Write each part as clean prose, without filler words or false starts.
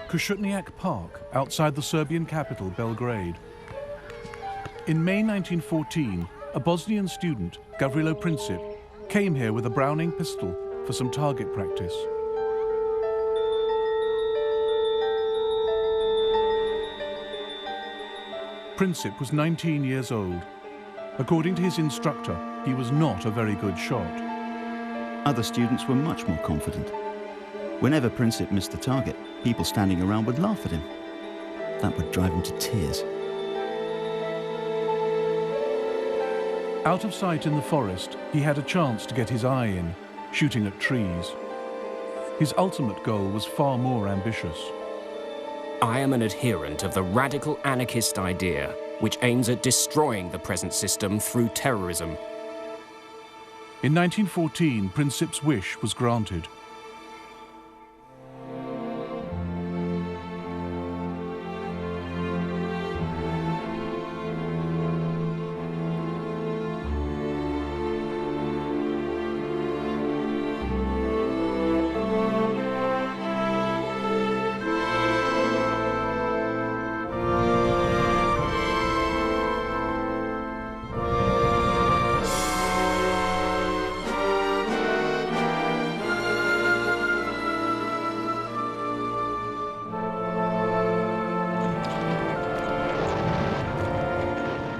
Košutnjak Park, outside the Serbian capital, Belgrade. In May 1914, a Bosnian student, Gavrilo Princip, came here with a Browning pistol for some target practice. Princip was 19 years old. According to his instructor, he was not a very good shot. Other students were much more confident. Whenever Princip missed the target, people standing around would laugh at him. That would drive him to tears. Out of sight in the forest, he had a chance to get his eye in, shooting at trees. His ultimate goal was far more ambitious. I am an adherent of the radical anarchist idea, which aims at destroying the present system through terrorism. In 1914, Princip's wish was granted.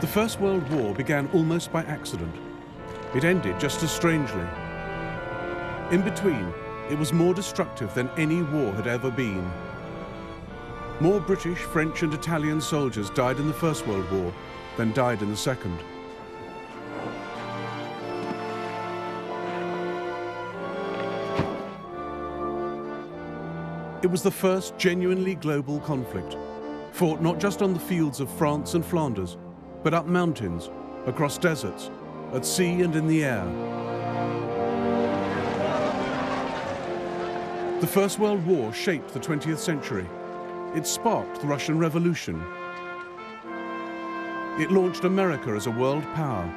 The First World War began almost by accident. It ended just as strangely. In between, it was more destructive than any war had ever been. More British, French and Italian soldiers died in the First World War than died in the Second. It was the first genuinely global conflict, fought not just on the fields of France and Flanders, but up mountains, across deserts, at sea and in the air. The First World War shaped the 20th century. It sparked the Russian Revolution. It launched America as a world power.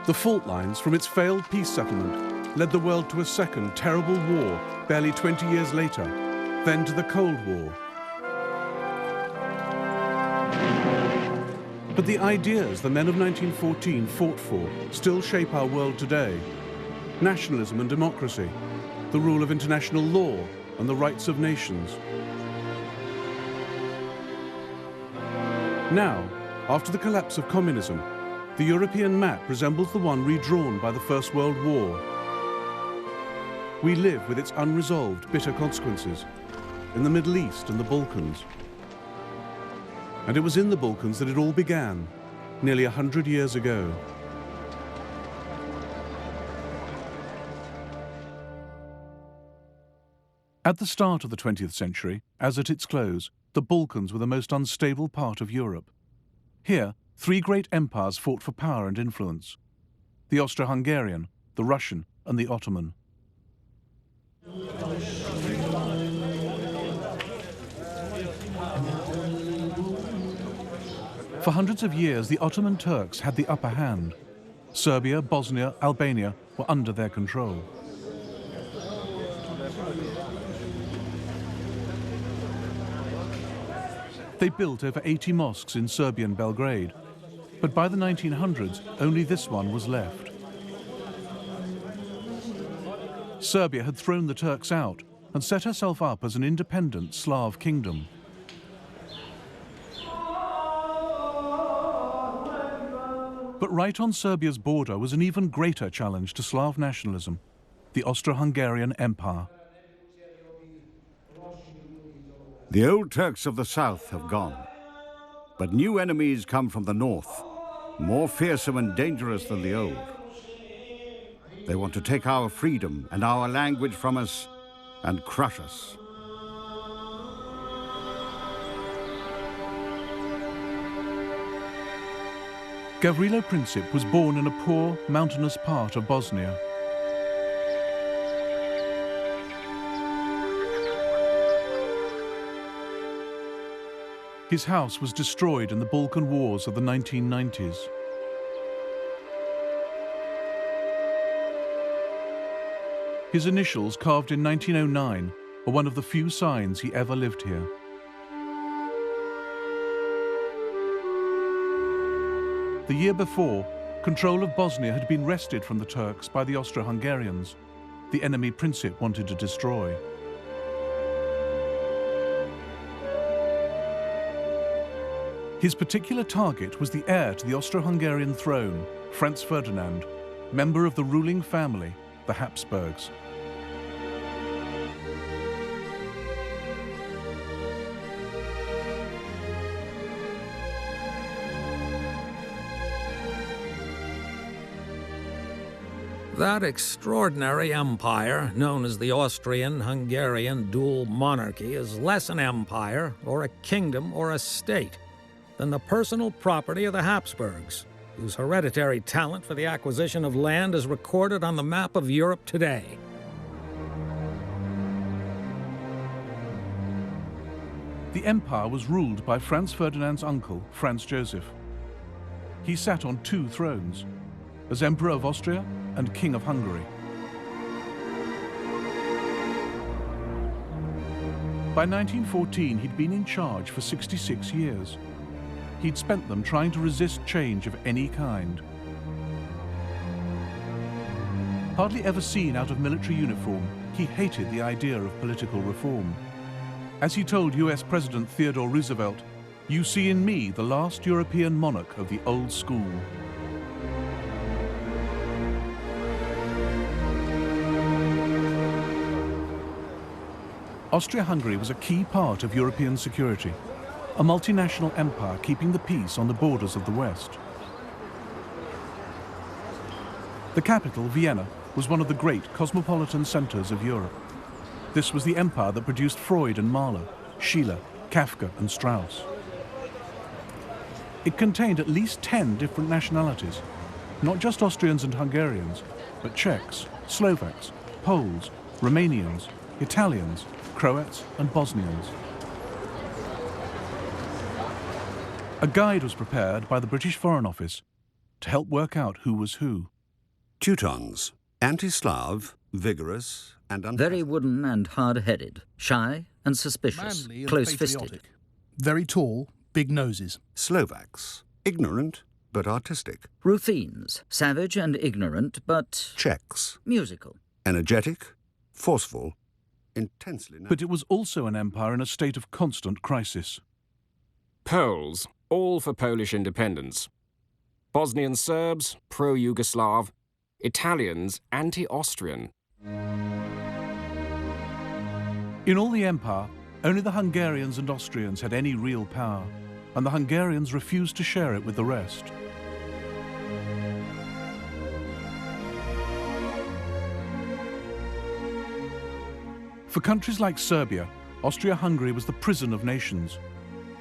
The fault lines from its failed peace settlement led the world to a second terrible war barely 20 years later, then to the Cold War. But the ideas the men of 1914 fought for still shape our world today. Nationalism and democracy, the rule of international law and the rights of nations. Now, after the collapse of communism, the European map resembles the one redrawn by the First World War. We live with its unresolved, bitter consequences in the Middle East and the Balkans. And it was in the Balkans that it all began, nearly 100 years ago. At the start of the 20th century, as at its close, the Balkans were the most unstable part of Europe. Here, three great empires fought for power and influence: the Austro-Hungarian, the Russian, and the Ottoman. For hundreds of years, the Ottoman Turks had the upper hand. Serbia, Bosnia, Albania were under their control. They built over 80 mosques in Serbian Belgrade, but by the 1900s, only this one was left. Serbia had thrown the Turks out and set herself up as an independent Slav kingdom. But right on Serbia's border was an even greater challenge to Slav nationalism: the Austro-Hungarian Empire. The old Turks of the south have gone, but new enemies come from the north, more fearsome and dangerous than the old. They want to take our freedom and our language from us and crush us. Gavrilo Princip was born in a poor, mountainous part of Bosnia. His house was destroyed in the Balkan Wars of the 1990s. His initials, carved in 1909, are one of the few signs he ever lived here. The year before, control of Bosnia had been wrested from the Turks by the Austro-Hungarians, the enemy Princip wanted to destroy. His particular target was the heir to the Austro-Hungarian throne, Franz Ferdinand, member of the ruling family, the Habsburgs. That extraordinary empire, known as the Austrian-Hungarian dual monarchy, is less an empire, or a kingdom, or a state, than the personal property of the Habsburgs, whose hereditary talent for the acquisition of land is recorded on the map of Europe today. The empire was ruled by Franz Ferdinand's uncle, Franz Joseph. He sat on two thrones, as Emperor of Austria and King of Hungary. By 1914, he'd been in charge for 66 years. He'd spent them trying to resist change of any kind. Hardly ever seen out of military uniform, he hated the idea of political reform. As he told US President Theodore Roosevelt, "You see in me the last European monarch of the old school." Austria-Hungary was a key part of European security, a multinational empire keeping the peace on the borders of the West. The capital, Vienna, was one of the great cosmopolitan centers of Europe. This was the empire that produced Freud and Mahler, Schiller, Kafka and Strauss. It contained at least 10 different nationalities, not just Austrians and Hungarians, but Czechs, Slovaks, Poles, Romanians, Italians, Croats and Bosnians. A guide was prepared by the British Foreign Office to help work out who was who. Teutons, anti-Slav, vigorous and very wooden and hard-headed, shy and suspicious, manly and close-fisted. patriotic. Very tall, big noses. Slovaks, ignorant but artistic. Ruthenes, savage and ignorant, but Czechs, musical. energetic, forceful, intensely... But it was also an empire in a state of constant crisis. Poles, all for Polish independence. Bosnian Serbs, pro-Yugoslav. Italians, anti-Austrian. In all the empire, only the Hungarians and Austrians had any real power, and the Hungarians refused to share it with the rest. For countries like Serbia, Austria-Hungary was the prison of nations,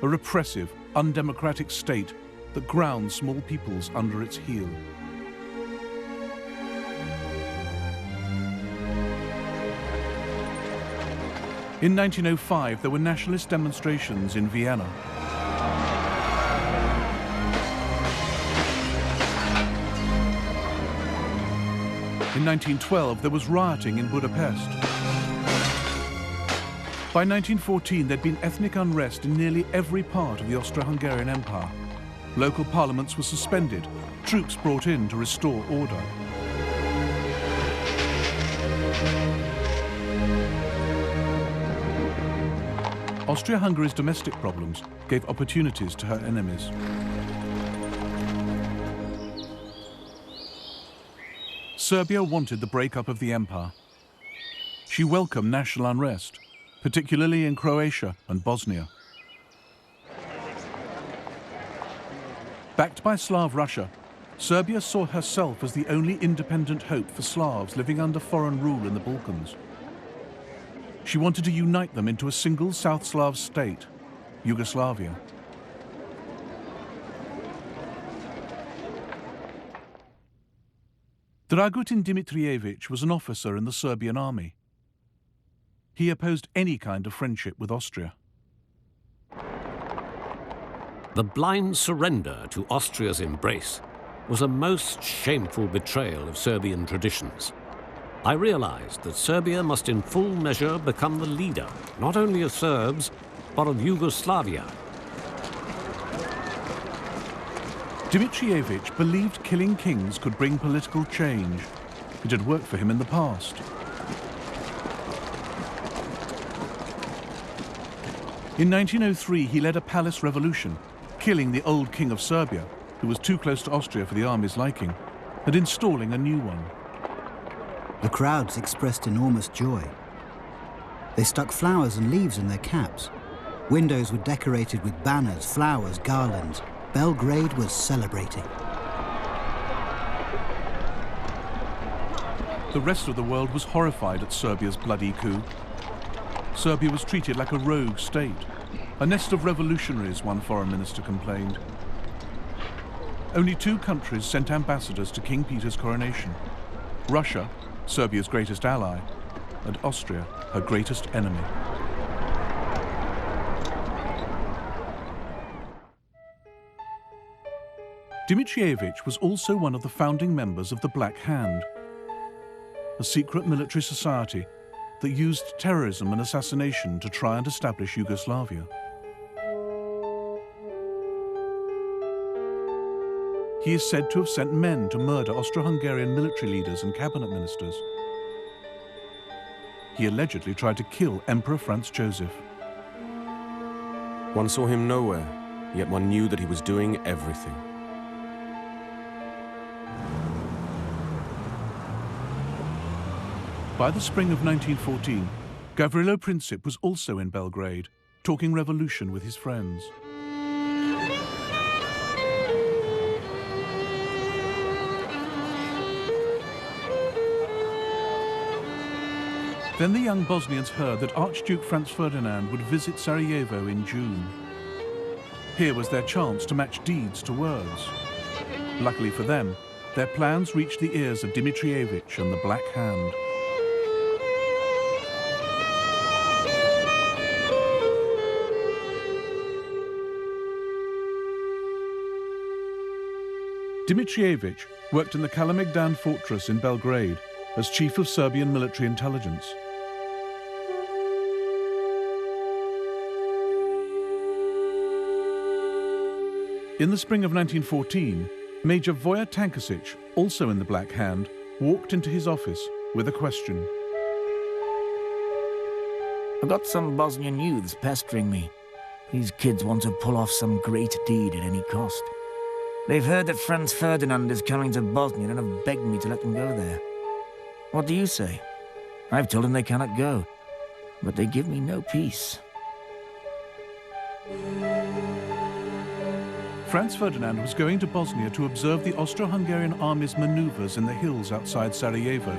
a repressive, undemocratic state that ground small peoples under its heel. In 1905, there were nationalist demonstrations in Vienna. In 1912, there was rioting in Budapest. By 1914, there'd been ethnic unrest in nearly every part of the Austro-Hungarian Empire. Local parliaments were suspended, troops brought in to restore order. Austria-Hungary's domestic problems gave opportunities to her enemies. Serbia wanted the breakup of the empire. She welcomed national unrest, particularly in Croatia and Bosnia. Backed by Slav Russia, Serbia saw herself as the only independent hope for Slavs living under foreign rule in the Balkans. She wanted to unite them into a single South Slav state, Yugoslavia. Dragutin Dimitrievich was an officer in the Serbian army. He opposed any kind of friendship with Austria. The blind surrender to Austria's embrace was a most shameful betrayal of Serbian traditions. I realized that Serbia must in full measure become the leader, not only of Serbs, but of Yugoslavia. Dimitrievich believed killing kings could bring political change. It had worked for him in the past. In 1903, he led a palace revolution, killing the old king of Serbia, who was too close to Austria for the army's liking, and installing a new one. The crowds expressed enormous joy. They stuck flowers and leaves in their caps. Windows were decorated with banners, flowers, garlands. Belgrade was celebrating. The rest of the world was horrified at Serbia's bloody coup. Serbia was treated like a rogue state, a nest of revolutionaries, one foreign minister complained. Only 2 countries sent ambassadors to King Peter's coronation: Russia, Serbia's greatest ally, and Austria, her greatest enemy. Dimitrievich was also one of the founding members of the Black Hand, a secret military society that used terrorism and assassination to try and establish Yugoslavia. He is said to have sent men to murder Austro-Hungarian military leaders and cabinet ministers. He allegedly tried to kill Emperor Franz Joseph. One saw him nowhere, yet one knew that he was doing everything. By the spring of 1914, Gavrilo Princip was also in Belgrade, talking revolution with his friends. Then the young Bosnians heard that Archduke Franz Ferdinand would visit Sarajevo in June. Here was their chance to match deeds to words. Luckily for them, their plans reached the ears of Dimitrievich and the Black Hand. Dimitrievich worked in the Kalemegdan fortress in Belgrade as chief of Serbian military intelligence. In the spring of 1914, Major Voja Tankasic, also in the Black Hand, walked into his office with a question. I've got some Bosnian youths pestering me. These kids want to pull off some great deed at any cost. They've heard that Franz Ferdinand is coming to Bosnia and have begged me to let them go there. What do you say? I've told them they cannot go, but they give me no peace. Franz Ferdinand was going to Bosnia to observe the Austro-Hungarian army's maneuvers in the hills outside Sarajevo.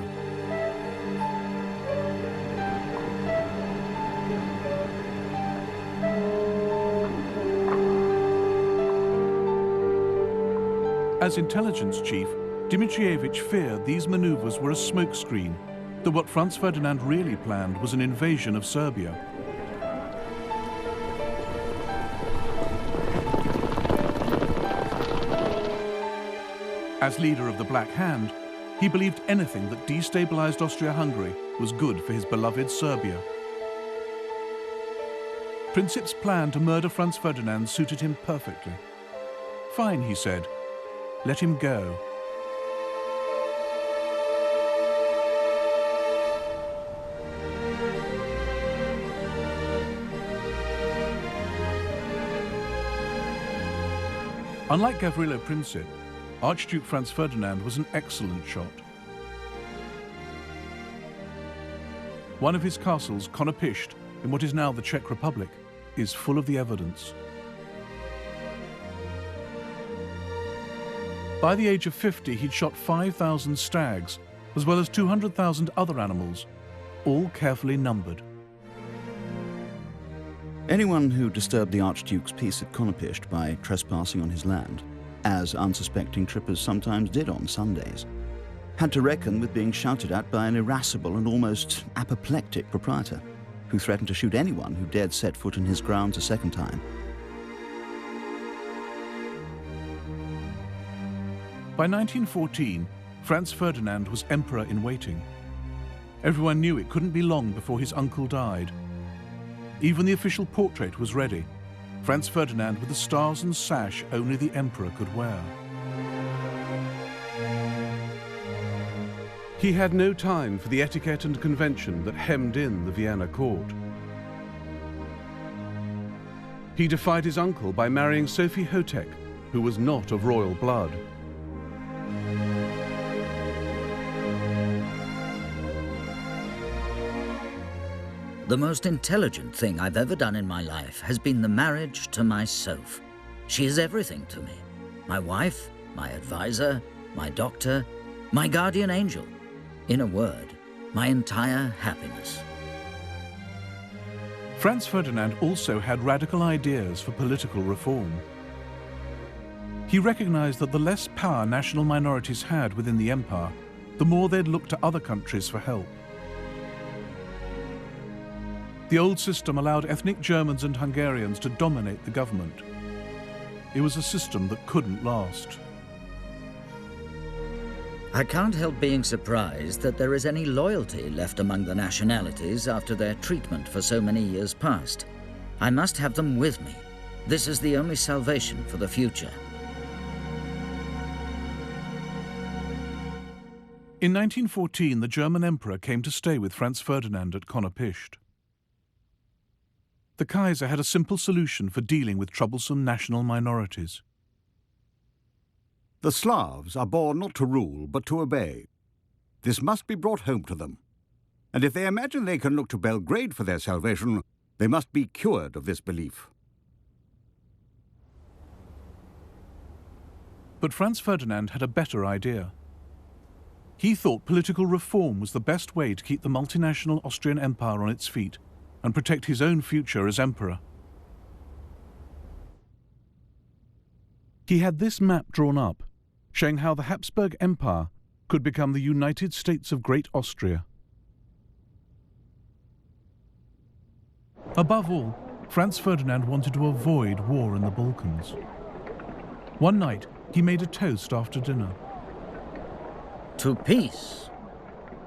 As intelligence chief, Dimitrievich feared these maneuvers were a smokescreen, that what Franz Ferdinand really planned was an invasion of Serbia. As leader of the Black Hand, he believed anything that destabilized Austria-Hungary was good for his beloved Serbia. Princip's plan to murder Franz Ferdinand suited him perfectly. Fine, he said. Let him go. Unlike Gavrilo Princip, Archduke Franz Ferdinand was an excellent shot. One of his castles, Konopisht, in what is now the Czech Republic, is full of the evidence. By the age of 50, he'd shot 5,000 stags, as well as 200,000 other animals, all carefully numbered. Anyone who disturbed the Archduke's peace at Konopisht by trespassing on his land, as unsuspecting trippers sometimes did on Sundays, had to reckon with being shouted at by an irascible and almost apoplectic proprietor, who threatened to shoot anyone who dared set foot in his grounds a second time. By 1914, Franz Ferdinand was emperor in waiting. Everyone knew it couldn't be long before his uncle died. Even the official portrait was ready, Franz Ferdinand with the stars and sash only the emperor could wear. He had no time for the etiquette and convention that hemmed in the Vienna court. He defied his uncle by marrying Sophie Hotek, who was not of royal blood. The most intelligent thing I've ever done in my life has been the marriage to my Soph. She is everything to me. My wife, my advisor, my doctor, my guardian angel. In a word, my entire happiness. Franz Ferdinand also had radical ideas for political reform. He recognized that the less power national minorities had within the empire, the more they'd look to other countries for help. The old system allowed ethnic Germans and Hungarians to dominate the government. It was a system that couldn't last. I can't help being surprised that there is any loyalty left among the nationalities after their treatment for so many years past. I must have them with me. This is the only salvation for the future. In 1914, the German emperor came to stay with Franz Ferdinand at Konopishd. The Kaiser had a simple solution for dealing with troublesome national minorities. The Slavs are born not to rule, but to obey. This must be brought home to them. And if they imagine they can look to Belgrade for their salvation, they must be cured of this belief. But Franz Ferdinand had a better idea. He thought political reform was the best way to keep the multinational Austrian Empire on its feet and protect his own future as emperor. He had this map drawn up, showing how the Habsburg Empire could become the United States of Great Austria. Above all, Franz Ferdinand wanted to avoid war in the Balkans. One night, he made a toast after dinner. To peace.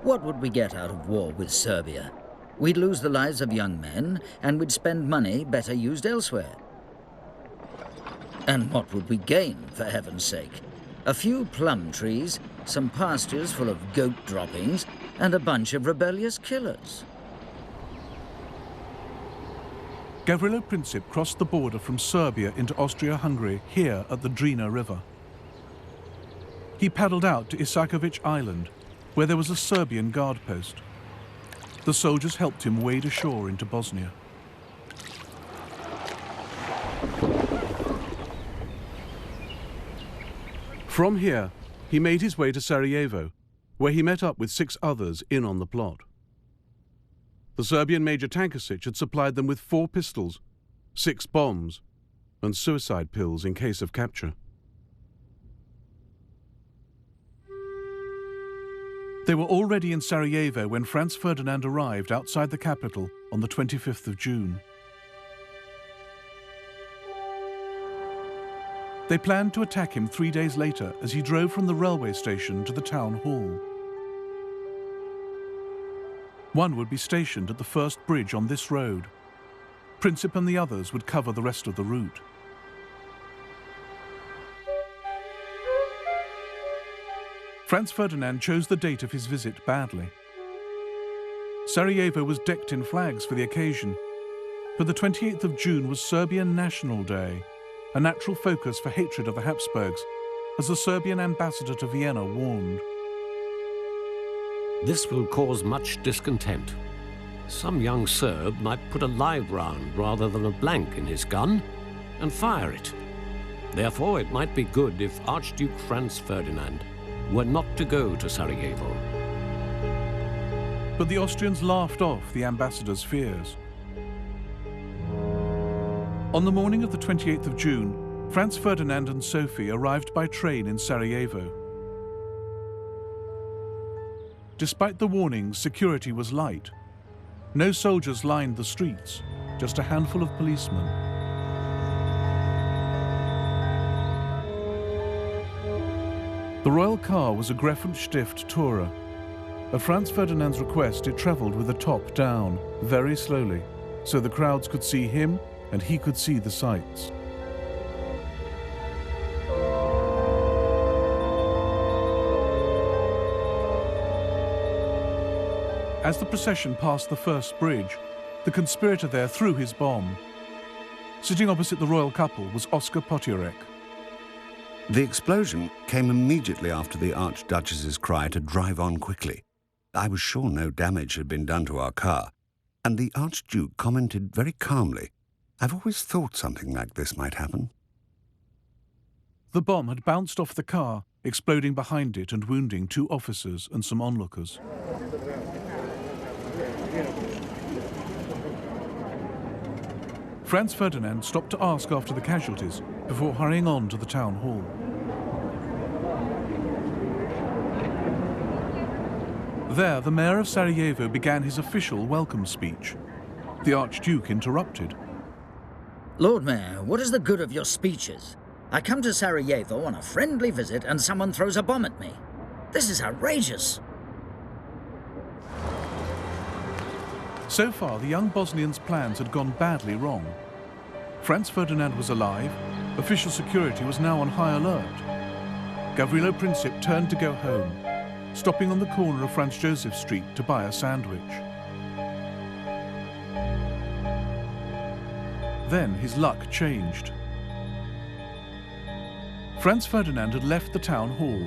What would we get out of war with Serbia? We'd lose the lives of young men, and we'd spend money better used elsewhere. And what would we gain, for heaven's sake? A few plum trees, some pastures full of goat droppings, and a bunch of rebellious killers. Gavrilo Princip crossed the border from Serbia into Austria-Hungary here at the Drina River. He paddled out to Isakovic Island, where there was a Serbian guard post. The soldiers helped him wade ashore into Bosnia. From here, he made his way to Sarajevo, where he met up with 6 others in on the plot. The Serbian Major Tankasic had supplied them with 4 pistols, 6 bombs, and suicide pills in case of capture. They were already in Sarajevo when Franz Ferdinand arrived outside the capital on the 25th of June. They planned to attack him 3 days later as he drove from the railway station to the town hall. One would be stationed at the first bridge on this road. Princip and the others would cover the rest of the route. Franz Ferdinand chose the date of his visit badly. Sarajevo was decked in flags for the occasion, but the 28th of June was Serbian National Day, a natural focus for hatred of the Habsburgs, as the Serbian ambassador to Vienna warned. This will cause much discontent. Some young Serb might put a live round rather than a blank in his gun and fire it. Therefore, it might be good if Archduke Franz Ferdinand were not to go to Sarajevo. But the Austrians laughed off the ambassador's fears. On the morning of the 28th of June, Franz Ferdinand and Sophie arrived by train in Sarajevo. Despite the warnings, security was light. No soldiers lined the streets, just a handful of policemen. The royal car was a Greffenstift Tourer. At Franz Ferdinand's request, it travelled with the top down, very slowly, so the crowds could see him and he could see the sights. As the procession passed the first bridge, the conspirator there threw his bomb. Sitting opposite the royal couple was Oskar Potiorek. The explosion came immediately after the Archduchess's cry to drive on quickly. I was sure no damage had been done to our car, and the Archduke commented very calmly, "I've always thought something like this might happen." The bomb had bounced off the car, exploding behind it and wounding 2 officers and some onlookers. Franz Ferdinand stopped to ask after the casualties before hurrying on to the town hall. There, the mayor of Sarajevo began his official welcome speech. The Archduke interrupted. Lord Mayor, what is the good of your speeches? I come to Sarajevo on a friendly visit and someone throws a bomb at me. This is outrageous. So far, the young Bosnian's plans had gone badly wrong. Franz Ferdinand was alive, official security was now on high alert. Gavrilo Princip turned to go home, stopping on the corner of Franz Joseph Street to buy a sandwich. Then his luck changed. Franz Ferdinand had left the town hall.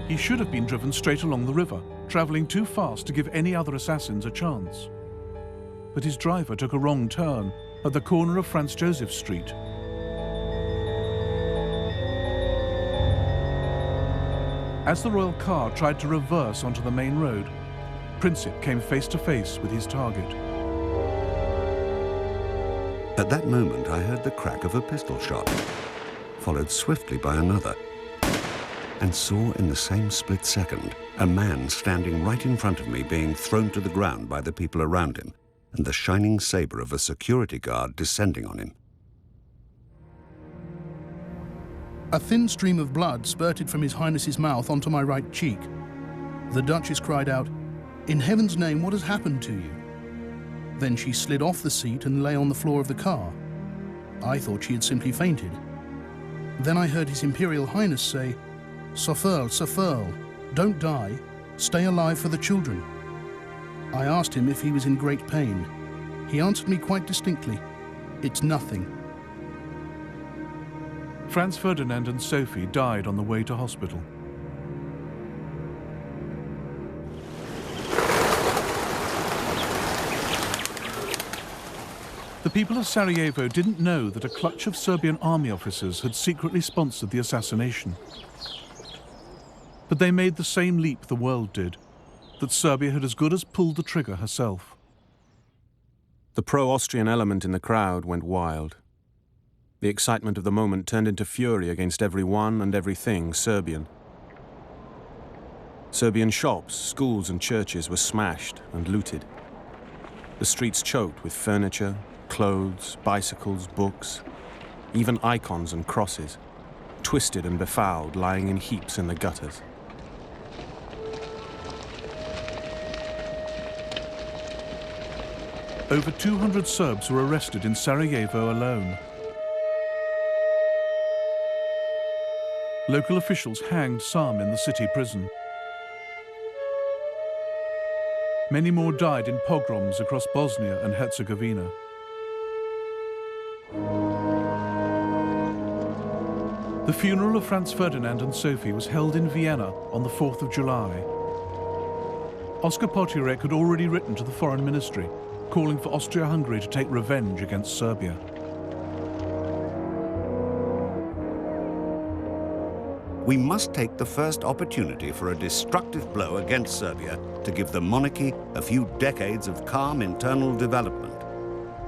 He should have been driven straight along the river, travelling too fast to give any other assassins a chance. But his driver took a wrong turn at the corner of Franz Joseph Street. As the royal car tried to reverse onto the main road, Princip came face to face with his target. At that moment, I heard the crack of a pistol shot, followed swiftly by another, and saw in the same split second a man standing right in front of me being thrown to the ground by the people around him, and the shining sabre of a security guard descending on him. A thin stream of blood spurted from His Highness's mouth onto my right cheek. The Duchess cried out, "In heaven's name, what has happened to you?" Then she slid off the seat and lay on the floor of the car. I thought she had simply fainted. Then I heard His Imperial Highness say, "Sofurl, Sofurl, don't die. Stay alive for the children." I asked him if he was in great pain. He answered me quite distinctly, "It's nothing." Franz Ferdinand and Sophie died on the way to hospital. The people of Sarajevo didn't know that a clutch of Serbian army officers had secretly sponsored the assassination. But they made the same leap the world did, that Serbia had as good as pulled the trigger herself. The pro-Austrian element in the crowd went wild. The excitement of the moment turned into fury against everyone and everything Serbian. Serbian shops, schools and churches were smashed and looted. The streets choked with furniture, clothes, bicycles, books, even icons and crosses, twisted and befouled, lying in heaps in the gutters. Over 200 Serbs were arrested in Sarajevo alone. Local officials hanged some in the city prison. Many more died in pogroms across Bosnia and Herzegovina. The funeral of Franz Ferdinand and Sophie was held in Vienna on the 4th of July. Oskar Potiorek had already written to the Foreign Ministry, calling for Austria-Hungary to take revenge against Serbia. We must take the first opportunity for a destructive blow against Serbia to give the monarchy a few decades of calm internal development.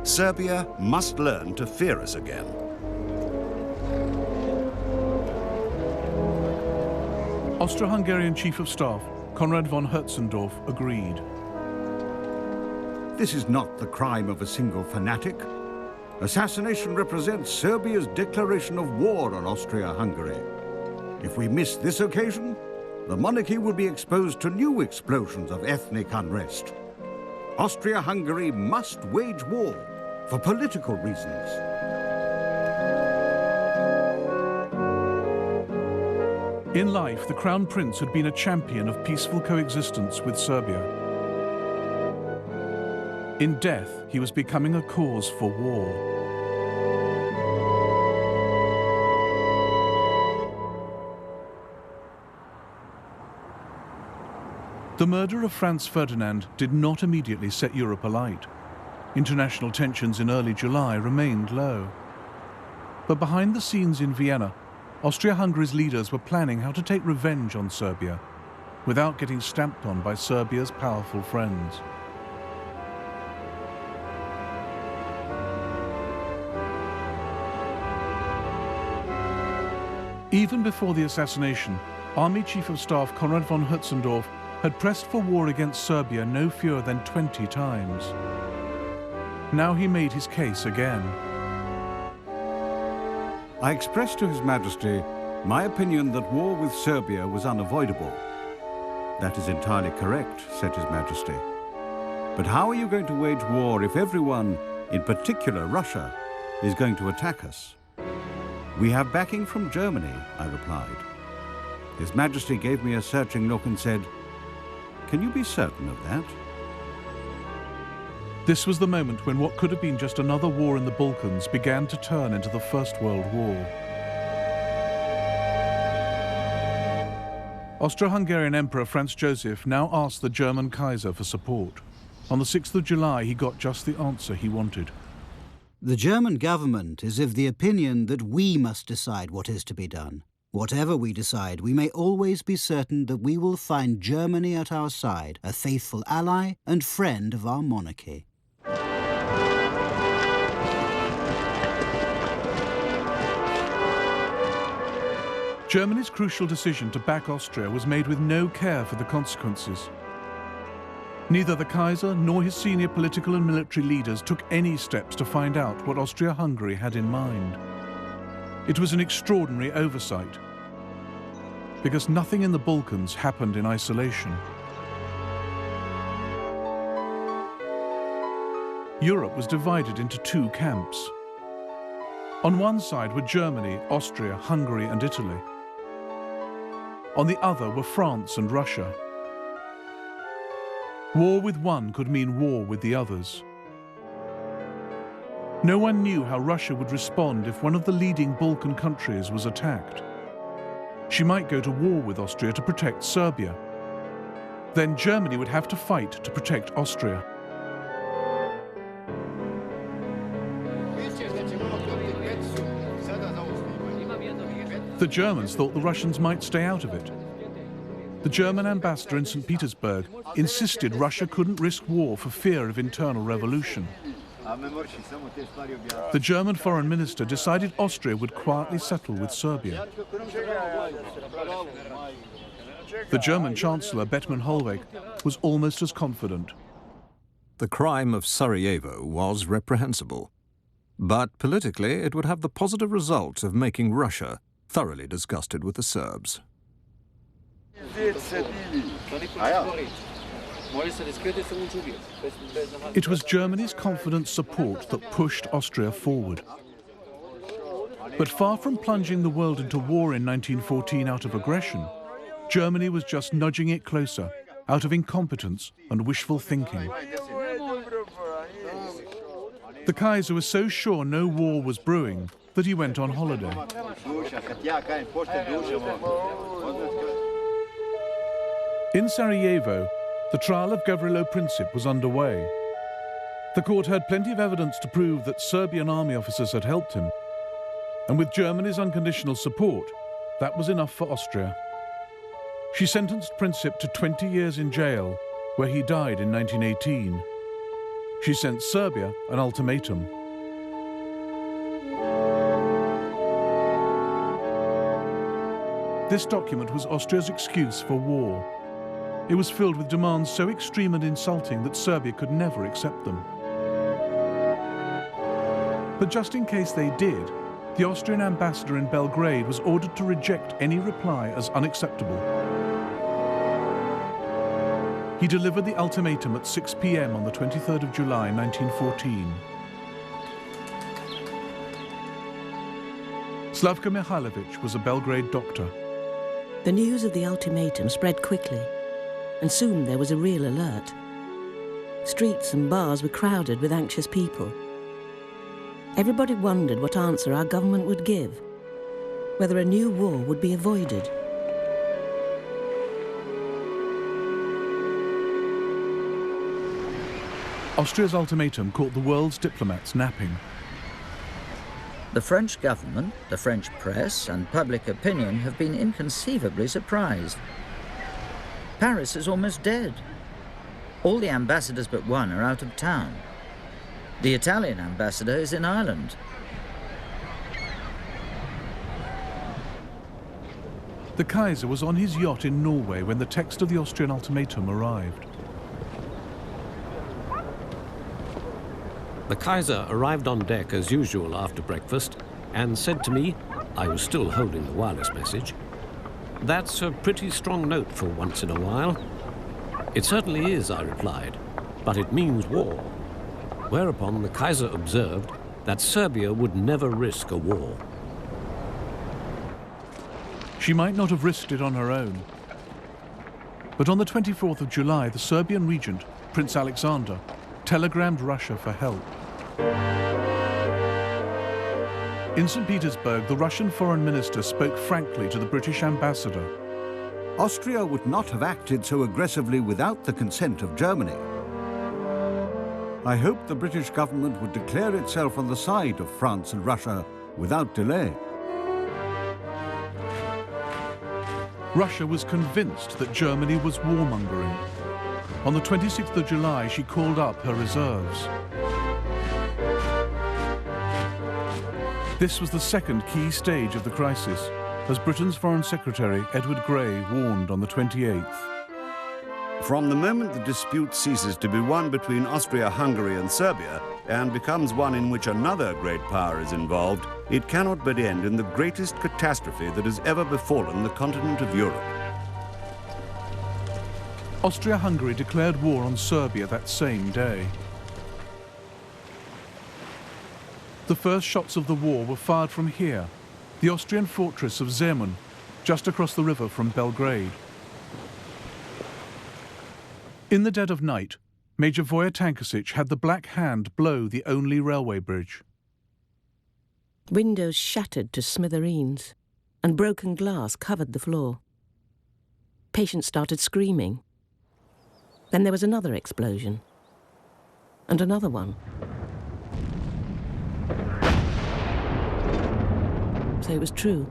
Serbia must learn to fear us again. Austro-Hungarian Chief of Staff Konrad von Hertzendorf agreed. This is not the crime of a single fanatic. Assassination represents Serbia's declaration of war on Austria-Hungary. If we miss this occasion, the monarchy would be exposed to new explosions of ethnic unrest. Austria-Hungary must wage war for political reasons. In life, the Crown Prince had been a champion of peaceful coexistence with Serbia. In death, he was becoming a cause for war. The murder of Franz Ferdinand did not immediately set Europe alight. International tensions in early July remained low. But behind the scenes in Vienna, Austria-Hungary's leaders were planning how to take revenge on Serbia without getting stamped on by Serbia's powerful friends. Even before the assassination, Army Chief of Staff Konrad von Hötzendorf had pressed for war against Serbia no fewer than 20 times. Now he made his case again. I expressed to His Majesty my opinion that war with Serbia was unavoidable. That is entirely correct, said His Majesty. But how are you going to wage war if everyone, in particular Russia, is going to attack us? We have backing from Germany, I replied. His Majesty gave me a searching look and said, "Can you be certain of that?" This was the moment when what could have been just another war in the Balkans began to turn into the First World War. Austro-Hungarian Emperor Franz Joseph now asked the German Kaiser for support. On the 6th of July, he got just the answer he wanted. The German government is of the opinion that we must decide what is to be done. Whatever we decide, we may always be certain that we will find Germany at our side, a faithful ally and friend of our monarchy. Germany's crucial decision to back Austria was made with no care for the consequences. Neither the Kaiser nor his senior political and military leaders took any steps to find out what Austria-Hungary had in mind. It was an extraordinary oversight, because nothing in the Balkans happened in isolation. Europe was divided into two camps. On one side were Germany, Austria, Hungary and Italy. On the other were France and Russia. War with one could mean war with the others. No one knew how Russia would respond if one of the leading Balkan countries was attacked. She might go to war with Austria to protect Serbia. Then Germany would have to fight to protect Austria. The Germans thought the Russians might stay out of it. The German ambassador in St. Petersburg insisted Russia couldn't risk war for fear of internal revolution. The German foreign minister decided Austria would quietly settle with Serbia. The German chancellor, Bethmann Hollweg, was almost as confident. The crime of Sarajevo was reprehensible, but politically it would have the positive result of making Russia thoroughly disgusted with the Serbs. It was Germany's confident support that pushed Austria forward. But far from plunging the world into war in 1914 out of aggression, Germany was just nudging it closer out of incompetence and wishful thinking. The Kaiser was so sure no war was brewing that he went on holiday. In Sarajevo, the trial of Gavrilo Princip was underway. The court had plenty of evidence to prove that Serbian army officers had helped him. And with Germany's unconditional support, that was enough for Austria. She sentenced Princip to 20 years in jail, where he died in 1918. She sent Serbia an ultimatum. This document was Austria's excuse for war. It was filled with demands so extreme and insulting that Serbia could never accept them. But just in case they did, the Austrian ambassador in Belgrade was ordered to reject any reply as unacceptable. He delivered the ultimatum at 6 p.m. on the 23rd of July, 1914. Slavka Mihailovich was a Belgrade doctor. The news of the ultimatum spread quickly, and soon there was a real alert. Streets and bars were crowded with anxious people. Everybody wondered what answer our government would give, whether a new war would be avoided. Austria's ultimatum caught the world's diplomats napping. The French government, the French press, and public opinion have been inconceivably surprised. Paris is almost dead. All the ambassadors but one are out of town. The Italian ambassador is in Ireland. The Kaiser was on his yacht in Norway when the text of the Austrian ultimatum arrived. The Kaiser arrived on deck as usual after breakfast and said to me, I was still holding the wireless message, "That's a pretty strong note for once in a while." "It certainly is," I replied, "but it means war." Whereupon the Kaiser observed that Serbia would never risk a war. She might not have risked it on her own. But on the 24th of July, the Serbian regent, Prince Alexander, telegrammed Russia for help. In St. Petersburg, the Russian foreign minister spoke frankly to the British ambassador. Austria would not have acted so aggressively without the consent of Germany. I hope the British government would declare itself on the side of France and Russia without delay. Russia was convinced that Germany was warmongering. On the 26th of July, she called up her reserves. This was the second key stage of the crisis, as Britain's Foreign Secretary Edward Grey warned on the 28th. From the moment the dispute ceases to be one between Austria-Hungary and Serbia and becomes one in which another great power is involved, it cannot but end in the greatest catastrophe that has ever befallen the continent of Europe. Austria-Hungary declared war on Serbia that same day. The first shots of the war were fired from here, the Austrian fortress of Zemun, just across the river from Belgrade. In the dead of night, Major Voja Tankasic had the Black Hand blow the only railway bridge. Windows shattered to smithereens, and broken glass covered the floor. Patients started screaming. Then there was another explosion, and another one. So it was true.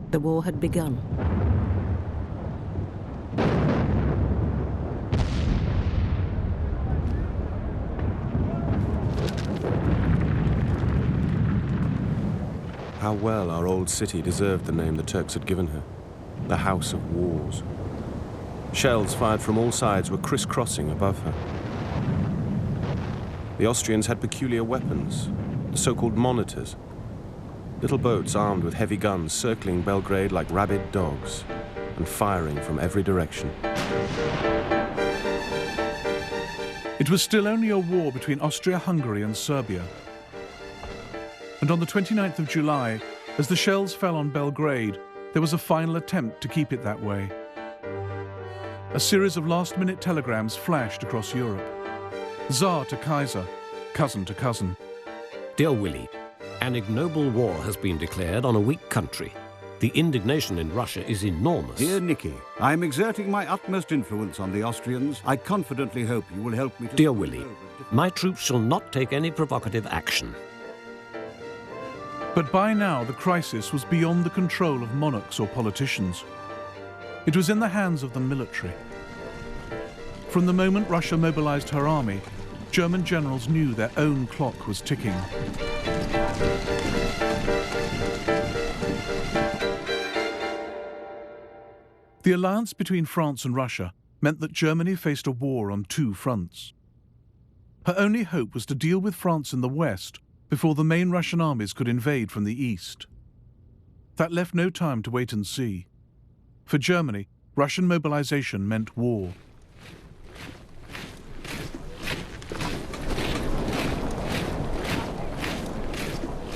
The war had begun. How well our old city deserved the name the Turks had given her, the House of Wars. Shells fired from all sides were crisscrossing above her. The Austrians had peculiar weapons, the so-called monitors, little boats armed with heavy guns circling Belgrade like rabid dogs and firing from every direction. It was still only a war between Austria-Hungary and Serbia. And on the 29th of July, as the shells fell on Belgrade, there was a final attempt to keep it that way. A series of last-minute telegrams flashed across Europe. Tsar to Kaiser, cousin to cousin. Dear Willie, an ignoble war has been declared on a weak country. The indignation in Russia is enormous. Dear Nicky, I am exerting my utmost influence on the Austrians. I confidently hope you will help me to... Dear Willie, my troops shall not take any provocative action. But by now, the crisis was beyond the control of monarchs or politicians. It was in the hands of the military. From the moment Russia mobilized her army, German generals knew their own clock was ticking. The alliance between France and Russia meant that Germany faced a war on two fronts. Her only hope was to deal with France in the west before the main Russian armies could invade from the east. That left no time to wait and see. For Germany, Russian mobilization meant war.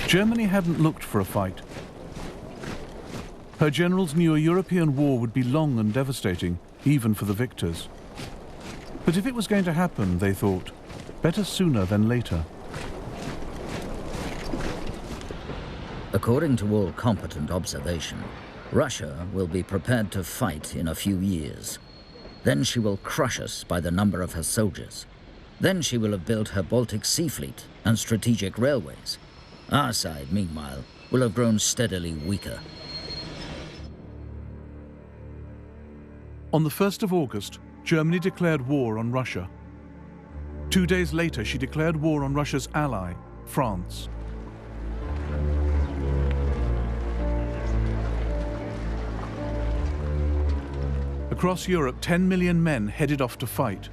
Germany hadn't looked for a fight. Her generals knew a European war would be long and devastating, even for the victors. But if it was going to happen, they thought, better sooner than later. According to all competent observation, Russia will be prepared to fight in a few years. Then she will crush us by the number of her soldiers. Then she will have built her Baltic Sea Fleet and strategic railways. Our side, meanwhile, will have grown steadily weaker. On the 1st of August, Germany declared war on Russia. 2 days later, she declared war on Russia's ally, France. Across Europe, 10 million men headed off to fight.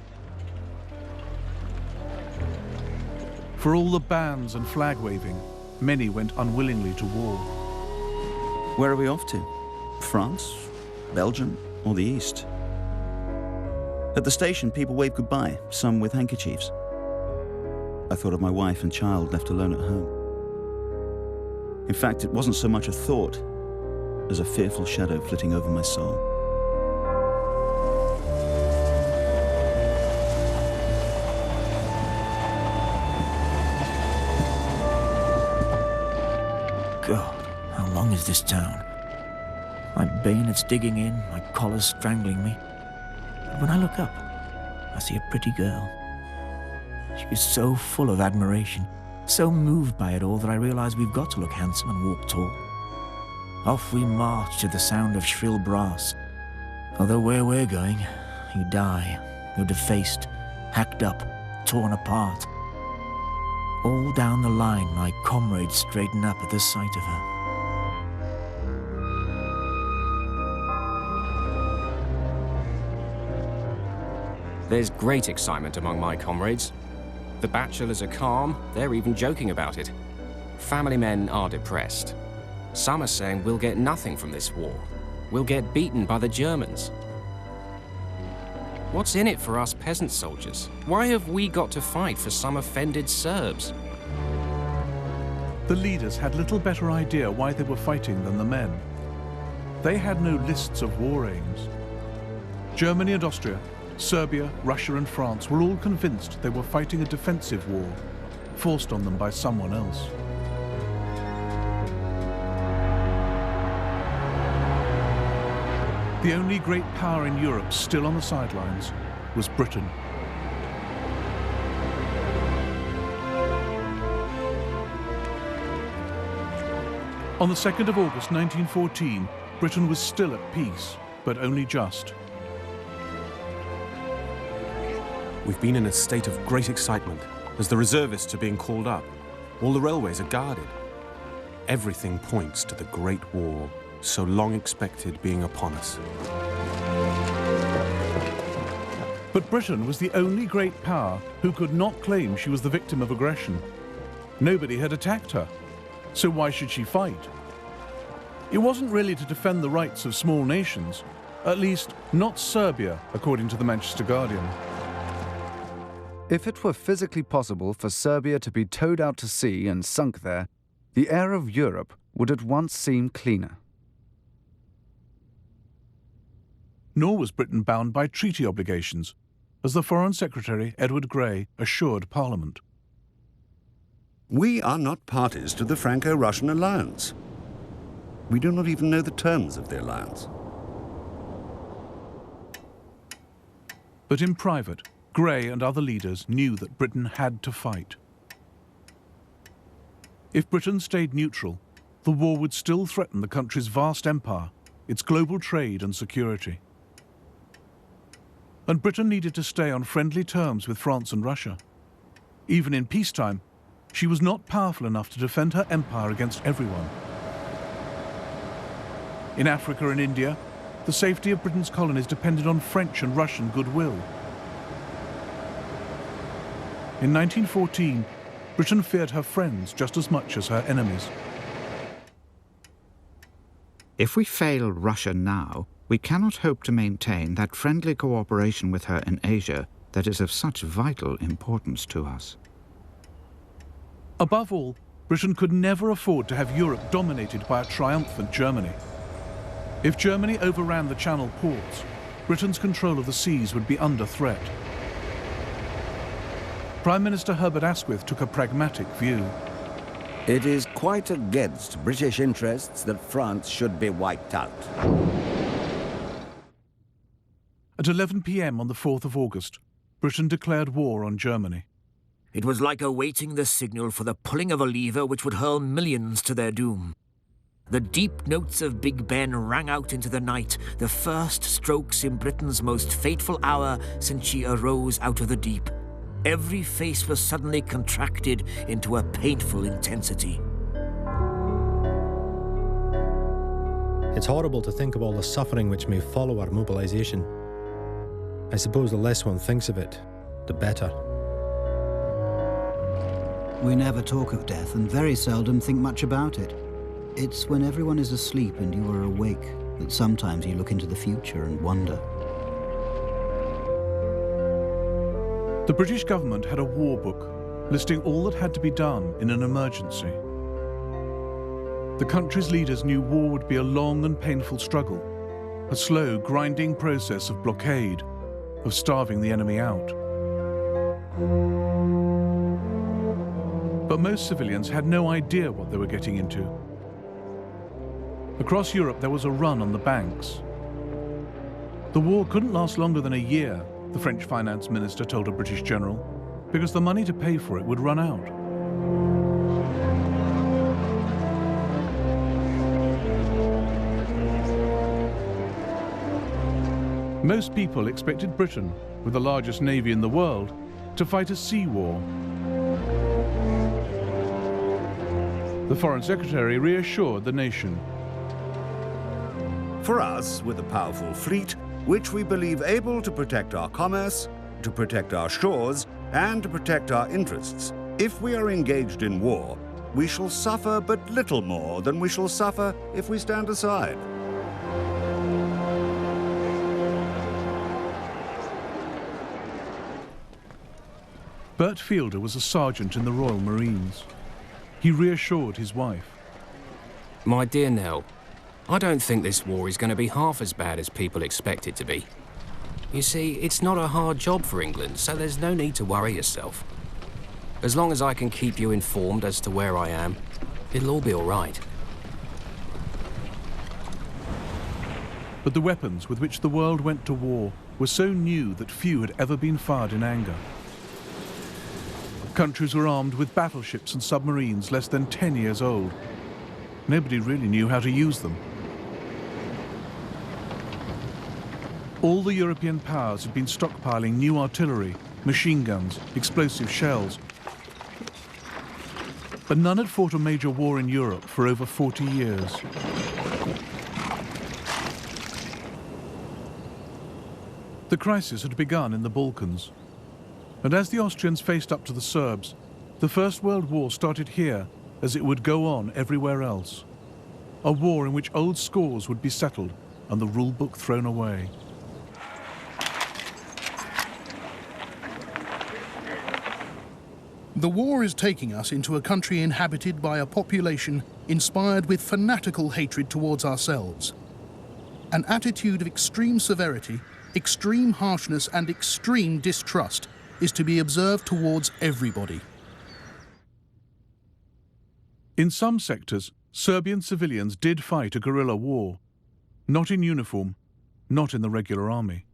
For all the bans and flag waving, many went unwillingly to war. Where are we off to? France? Belgium? Or the East? At the station, people waved goodbye, some with handkerchiefs. I thought of my wife and child left alone at home. In fact, it wasn't so much a thought as a fearful shadow flitting over my soul. God, how long is this town? My bayonet's digging in, my collar's strangling me. But when I look up, I see a pretty girl. She is so full of admiration, so moved by it all that I realize we've got to look handsome and walk tall. Off we march to the sound of shrill brass. Although where we're going, you die, you're defaced, hacked up, torn apart. All down the line, my comrades straighten up at the sight of her. There's great excitement among my comrades. The bachelors are calm, they're even joking about it. Family men are depressed. Some are saying we'll get nothing from this war. We'll get beaten by the Germans. What's in it for us peasant soldiers? Why have we got to fight for some offended Serbs? The leaders had little better idea why they were fighting than the men. They had no lists of war aims. Germany and Austria, Serbia, Russia and France were all convinced they were fighting a defensive war, forced on them by someone else. The only great power in Europe still on the sidelines was Britain. On the 2nd of August 1914, Britain was still at peace, but only just. We've been in a state of great excitement as the reservists are being called up. All the railways are guarded. Everything points to the Great War, so long expected, being upon us. But Britain was the only great power who could not claim she was the victim of aggression. Nobody had attacked her, so why should she fight? It wasn't really to defend the rights of small nations, at least not Serbia, according to the Manchester Guardian. If it were physically possible for Serbia to be towed out to sea and sunk there, the air of Europe would at once seem cleaner. Nor was Britain bound by treaty obligations, as the Foreign Secretary, Edward Grey, assured Parliament. We are not parties to the Franco-Russian alliance. We do not even know the terms of the alliance. But in private, Grey and other leaders knew that Britain had to fight. If Britain stayed neutral, the war would still threaten the country's vast empire, its global trade and security. And Britain needed to stay on friendly terms with France and Russia. Even in peacetime, she was not powerful enough to defend her empire against everyone. In Africa and India, the safety of Britain's colonies depended on French and Russian goodwill. In 1914, Britain feared her friends just as much as her enemies. If we fail Russia now, we cannot hope to maintain that friendly cooperation with her in Asia that is of such vital importance to us. Above all, Britain could never afford to have Europe dominated by a triumphant Germany. If Germany overran the Channel ports, Britain's control of the seas would be under threat. Prime Minister Herbert Asquith took a pragmatic view. It is quite against British interests that France should be wiped out. At 11 p.m. on the 4th of August, Britain declared war on Germany. It was like awaiting the signal for the pulling of a lever which would hurl millions to their doom. The deep notes of Big Ben rang out into the night, the first strokes in Britain's most fateful hour since she arose out of the deep. Every face was suddenly contracted into a painful intensity. It's horrible to think of all the suffering which may follow our mobilization. I suppose the less one thinks of it, the better. We never talk of death and very seldom think much about it. It's when everyone is asleep and you are awake that sometimes you look into the future and wonder. The British government had a war book listing all that had to be done in an emergency. The country's leaders knew war would be a long and painful struggle, a slow, grinding process of blockade, of starving the enemy out. But most civilians had no idea what they were getting into. Across Europe, there was a run on the banks. The war couldn't last longer than a year, the French finance minister told a British general, because the money to pay for it would run out. Most people expected Britain, with the largest navy in the world, to fight a sea war. The Foreign Secretary reassured the nation. For us, with a powerful fleet, which we believe able to protect our commerce, to protect our shores, and to protect our interests, if we are engaged in war, we shall suffer but little more than we shall suffer if we stand aside. Bert Fielder was a sergeant in the Royal Marines. He reassured his wife. My dear Nell, I don't think this war is going to be half as bad as people expect it to be. You see, it's not a hard job for England, so there's no need to worry yourself. As long as I can keep you informed as to where I am, it'll all be all right. But the weapons with which the world went to war were so new that few had ever been fired in anger. Countries were armed with battleships and submarines less than 10 years old. Nobody really knew how to use them. All the European powers had been stockpiling new artillery, machine guns, explosive shells. But none had fought a major war in Europe for over 40 years. The crisis had begun in the Balkans. And as the Austrians faced up to the Serbs, the First World War started here as it would go on everywhere else. A war in which old scores would be settled and the rule book thrown away. The war is taking us into a country inhabited by a population inspired with fanatical hatred towards ourselves. An attitude of extreme severity, extreme harshness, and extreme distrust is to be observed towards everybody. In some sectors, Serbian civilians did fight a guerrilla war, not in uniform, not in the regular army.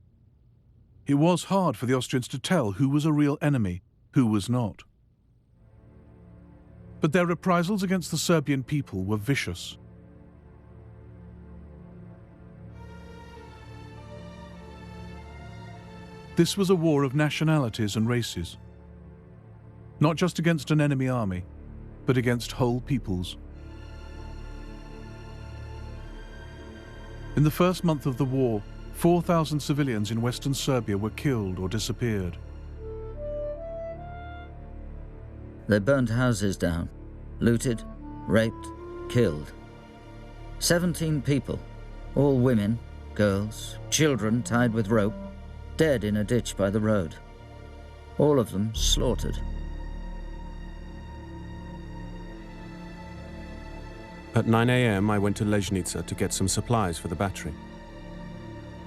It was hard for the Austrians to tell who was a real enemy, who was not. But their reprisals against the Serbian people were vicious. This was a war of nationalities and races, not just against an enemy army, but against whole peoples. In the first month of the war, 4,000 civilians in Western Serbia were killed or disappeared. They burnt houses down, looted, raped, killed. 17 people, all women, girls, children tied with rope, dead in a ditch by the road. All of them slaughtered. At 9 a.m., I went to Lejnica to get some supplies for the battery.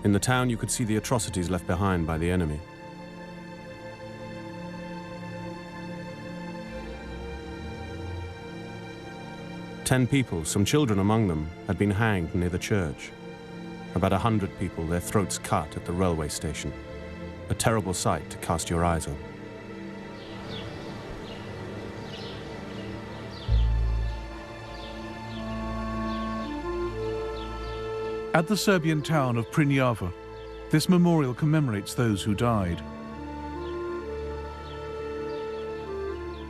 In the town, you could see the atrocities left behind by the enemy. Ten people, some children among them, had been hanged near the church. About 100 people, their throats cut at the railway station. A terrible sight to cast your eyes on. At the Serbian town of Prnjava, this memorial commemorates those who died.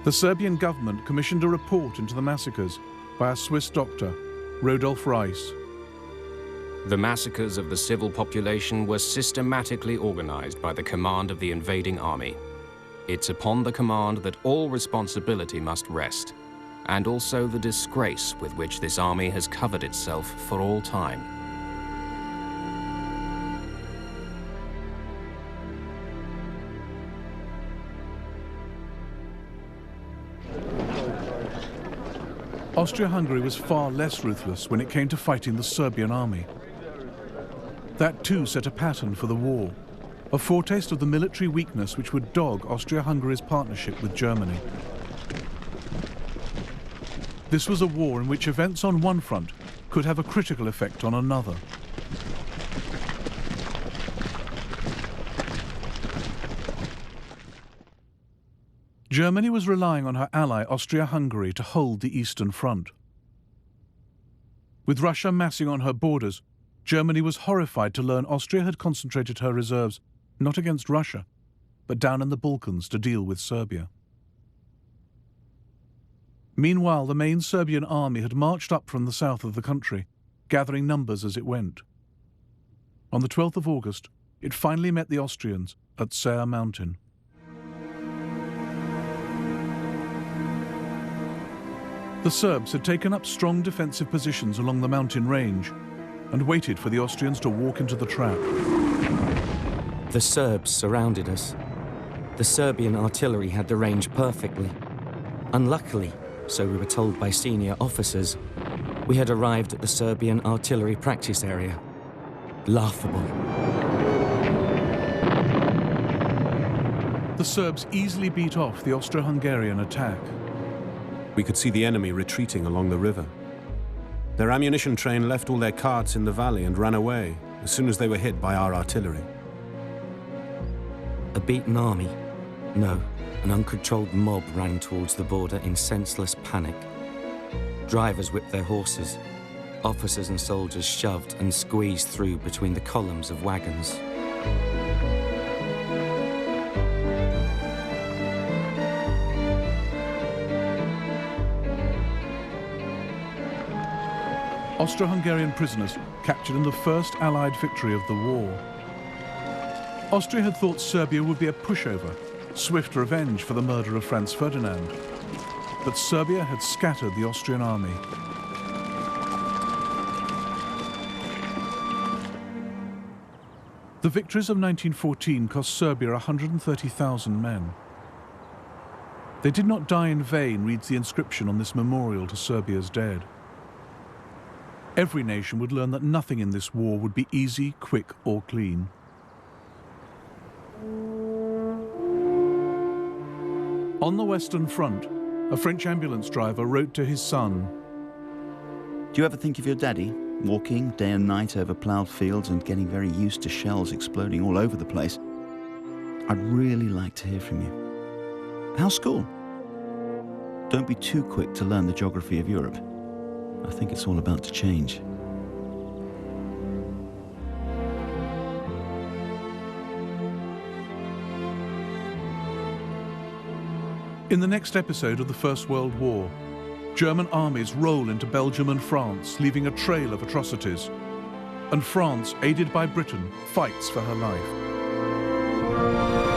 The Serbian government commissioned a report into the massacres by a Swiss doctor, Rodolf Reiss. The massacres of the civil population were systematically organized by the command of the invading army. It's upon the command that all responsibility must rest, and also the disgrace with which this army has covered itself for all time. Austria-Hungary was far less ruthless when it came to fighting the Serbian army. That too set a pattern for the war, a foretaste of the military weakness which would dog Austria-Hungary's partnership with Germany. This was a war in which events on one front could have a critical effect on another. Germany was relying on her ally Austria-Hungary to hold the Eastern Front. With Russia massing on her borders, Germany was horrified to learn Austria had concentrated her reserves not against Russia, but down in the Balkans to deal with Serbia. Meanwhile, the main Serbian army had marched up from the south of the country, gathering numbers as it went. On the 12th of August, it finally met the Austrians at Ser Mountain. The Serbs had taken up strong defensive positions along the mountain range and waited for the Austrians to walk into the trap. The Serbs surrounded us. The Serbian artillery had the range perfectly. Unluckily, so we were told by senior officers, we had arrived at the Serbian artillery practice area. Laughable. The Serbs easily beat off the Austro-Hungarian attack. We could see the enemy retreating along the river. Their ammunition train left all their carts in the valley and ran away as soon as they were hit by our artillery. A beaten army? No, an uncontrolled mob ran towards the border in senseless panic. Drivers whipped their horses. Officers and soldiers shoved and squeezed through between the columns of wagons. Austro-Hungarian prisoners captured in the first Allied victory of the war. Austria had thought Serbia would be a pushover, swift revenge for the murder of Franz Ferdinand. But Serbia had scattered the Austrian army. The victories of 1914 cost Serbia 130,000 men. They did not die in vain, reads the inscription on this memorial to Serbia's dead. Every nation would learn that nothing in this war would be easy, quick, or clean. On the Western Front, a French ambulance driver wrote to his son, "Do you ever think of your daddy, walking day and night over ploughed fields and getting very used to shells exploding all over the place? I'd really like to hear from you. How's school? Don't be too quick to learn the geography of Europe. I think it's all about to change." In the next episode of the First World War, German armies roll into Belgium and France, leaving a trail of atrocities. And France, aided by Britain, fights for her life.